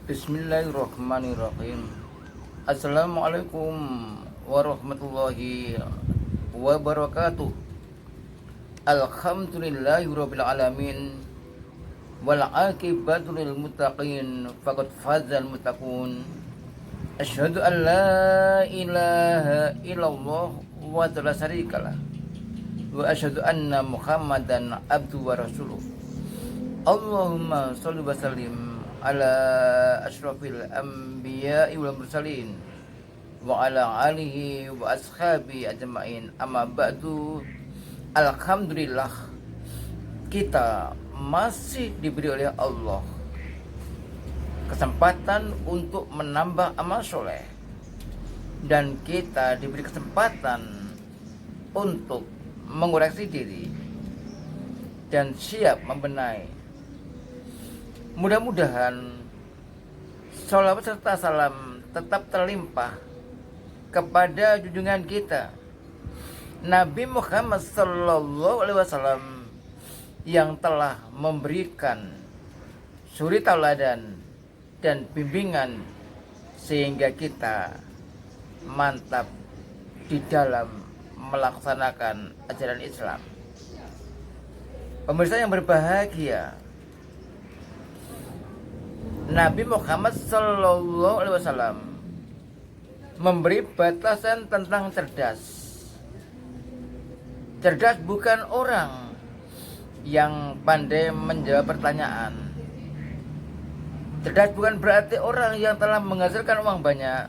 Bismillahirrahmanirrahim. Assalamualaikum warahmatullahi wabarakatuh. Alhamdulillahirabbil alamin. Wal aqibatu lil muttaqin. Faqad fazal muttaqun. Asyhadu an la ilaha illallah wa la syarikalah. Wa asyhadu anna Muhammadan abduhu wa rasuluh. Allahumma shalli wa sallim ala asyrafil anbiya'i wal mursalin wa ala alihi wa ashabi ajma'in. Amma ba'du. Alhamdulillah, kita masih diberi oleh Allah kesempatan untuk menambah amal soleh, dan kita diberi kesempatan untuk mengoreksi diri dan siap membenahi. Mudah-mudahan sholawat serta salam tetap terlimpah kepada junjungan kita Nabi Muhammad Sallallahu Alaihi Wasallam yang telah memberikan suri tauladan dan bimbingan sehingga kita mantap di dalam melaksanakan ajaran Islam. Pemirsa yang berbahagia, Nabi Muhammad Sallallahu Alaihi Wasallam memberi batasan tentang cerdas. Cerdas bukan orang yang pandai menjawab pertanyaan. Cerdas bukan berarti orang yang telah menghasilkan uang banyak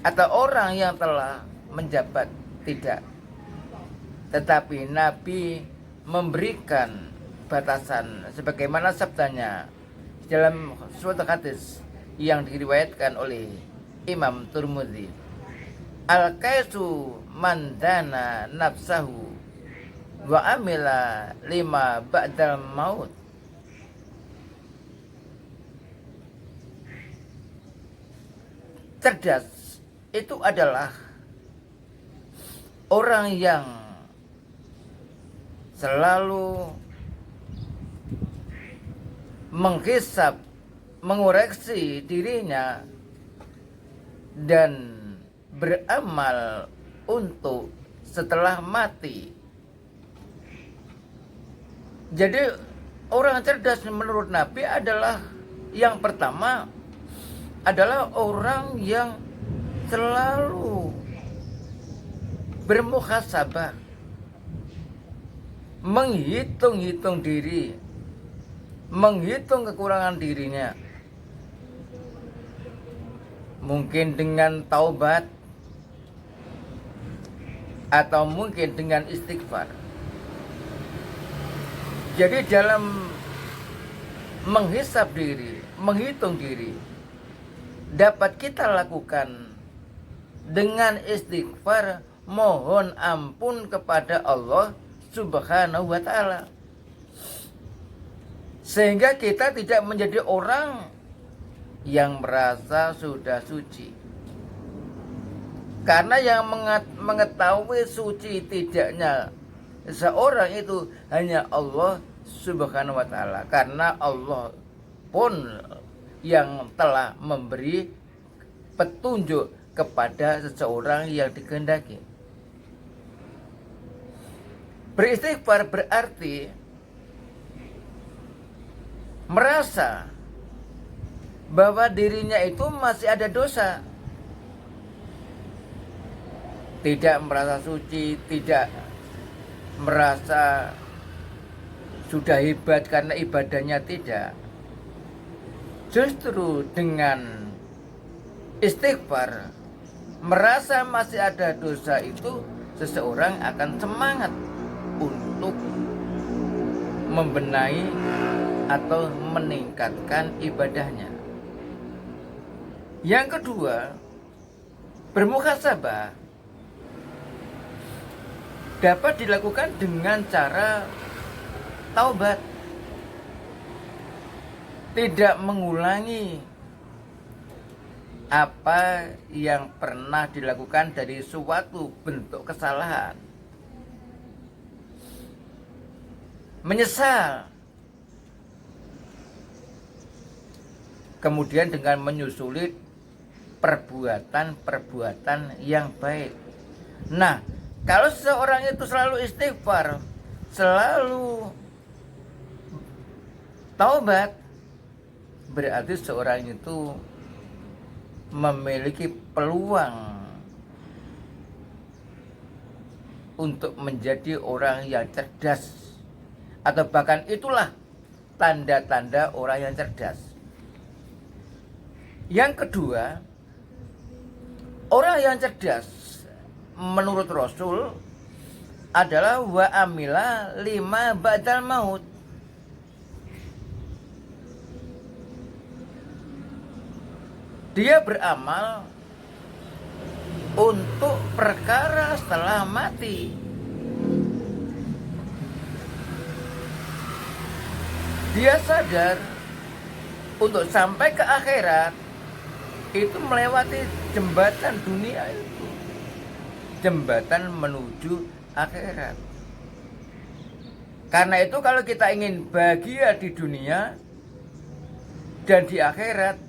atau orang yang telah menjabat, tidak. Tetapi Nabi memberikan batasan sebagaimana sabdanya dalam suatu hadis yang diriwayatkan oleh Imam Tirmidzi, al-kaisu man dana nafsahu wa amila lima ba'dal maut. Cerdas itu adalah orang yang selalu menghisap, mengoreksi dirinya dan beramal untuk setelah mati. Jadi orang cerdas menurut Nabi adalah yang pertama adalah orang yang selalu bermuhasabah, menghitung-hitung diri, menghitung kekurangan dirinya, mungkin dengan taubat atau mungkin dengan istighfar. Jadi dalam menghisap diri, menghitung diri, dapat kita lakukan dengan istighfar, mohon ampun kepada Allah Subhanahu wa ta'ala, sehingga kita tidak menjadi orang yang merasa sudah suci. Karena yang mengetahui suci tidaknya seorang itu hanya Allah Subhanahu wa ta'ala. Karena Allah pun yang telah memberi petunjuk kepada seseorang yang dikehendaki. Beristighfar berarti merasa bahwa dirinya itu masih ada dosa, tidak merasa suci, tidak merasa sudah hebat karena ibadahnya, tidak. Justru dengan istighfar, merasa masih ada dosa itu, seseorang akan semangat untuk membenahi atau meningkatkan ibadahnya. Yang kedua, bermuhasabah dapat dilakukan dengan cara taubat, tidak mengulangi apa yang pernah dilakukan dari suatu bentuk kesalahan. Menyesal kemudian dengan menyusuli perbuatan-perbuatan yang baik. Nah, kalau seseorang itu selalu istighfar, selalu taubat, berarti seorang itu memiliki peluang untuk menjadi orang yang cerdas, atau bahkan itulah tanda-tanda orang yang cerdas. Yang kedua, orang yang cerdas menurut Rasul adalah wa amila lima ba'dal maut. Dia beramal untuk perkara setelah mati. Dia sadar untuk sampai ke akhirat itu melewati jembatan dunia itu, jembatan menuju akhirat. Karena itu kalau kita ingin bahagia di dunia dan di akhirat,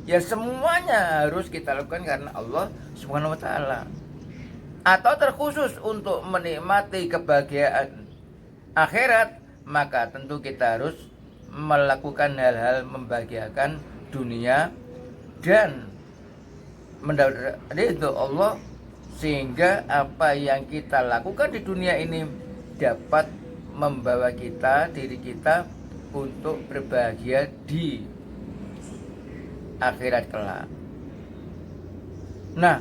ya semuanya harus kita lakukan karena Allah Subhanahu wa taala. Atau terkhusus untuk menikmati kebahagiaan akhirat, maka tentu kita harus melakukan hal-hal membahagiakan dunia dan mendapat ridho Allah, sehingga apa yang kita lakukan di dunia ini dapat membawa diri kita untuk berbahagia di akhirat kelak. Nah,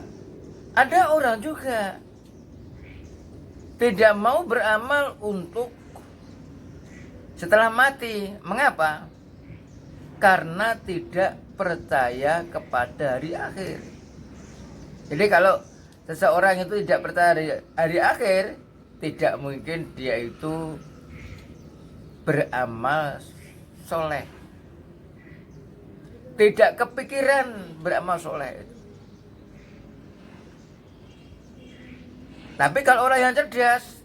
ada orang juga tidak mau beramal untuk setelah mati. Mengapa? Karena tidak percaya kepada hari akhir. Jadi kalau seseorang itu tidak percaya hari akhir, tidak mungkin dia itu beramal soleh. Tidak kepikiran beramal soleh. Tapi kalau orang yang cerdas,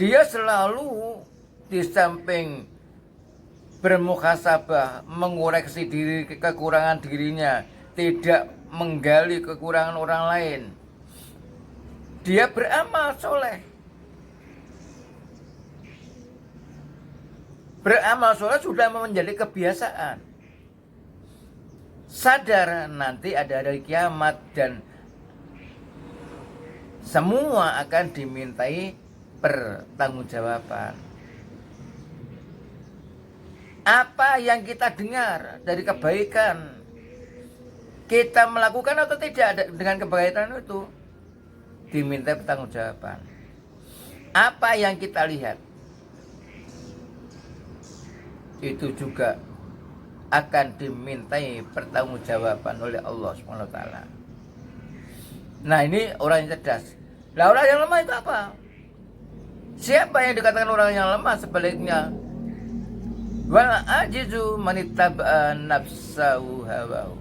dia selalu di samping bermuhasabah, mengoreksi diri, kekurangan dirinya, tidak menggali kekurangan orang lain, dia beramal soleh. Beramal soleh sudah menjadi kebiasaan. Sadar nanti ada hari kiamat dan semua akan dimintai pertanggungjawaban. Apa yang kita dengar dari kebaikan, kita melakukan atau tidak dengan kebaikan itu, diminta pertanggungjawaban. Apa yang kita lihat, itu juga akan dimintai pertanggungjawaban oleh Allah Subhanahu wa taala. Nah, ini orang yang cerdas. Lah orang yang lemah itu apa? Siapa yang dikatakan orang yang lemah? Sebaliknya, wal ajizu manittaba nafsahu hawahu.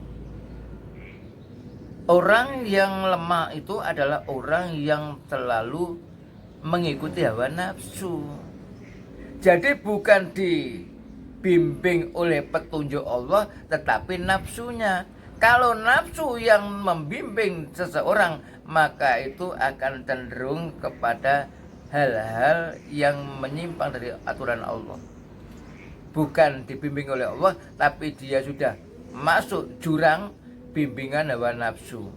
Orang yang lemah itu adalah orang yang selalu mengikuti hawa nafsu. Jadi bukan dibimbing oleh petunjuk Allah, tetapi nafsunya. Kalau nafsu yang membimbing seseorang, maka itu akan cenderung kepada hal-hal yang menyimpang dari aturan Allah. Bukan dibimbing oleh Allah, tapi dia sudah masuk jurang bimbingan hawa nafsu.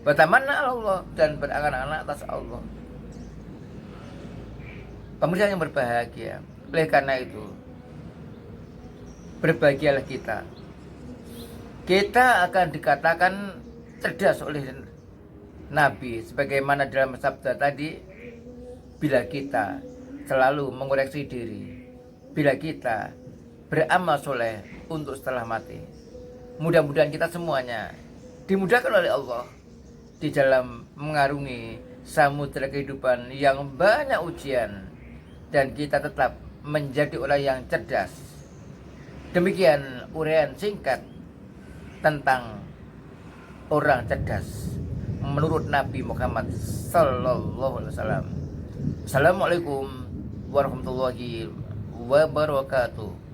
Bertamanna Allah dan berangan-angan atas Allah. Pemirsa yang berbahagia, oleh karena itu berbahagialah kita. Kita akan dikatakan cerdas oleh Nabi, sebagaimana dalam sabda tadi, bila kita selalu mengoreksi diri, bila kita beramal soleh untuk setelah mati. Mudah-mudahan kita semuanya dimudahkan oleh Allah di dalam mengarungi samudera kehidupan yang banyak ujian, dan kita tetap menjadi orang yang cerdas. Demikian uraian singkat tentang orang cerdas menurut Nabi Muhammad sallallahu alaihi wasallam. Assalamualaikum warahmatullahi wabarakatuh.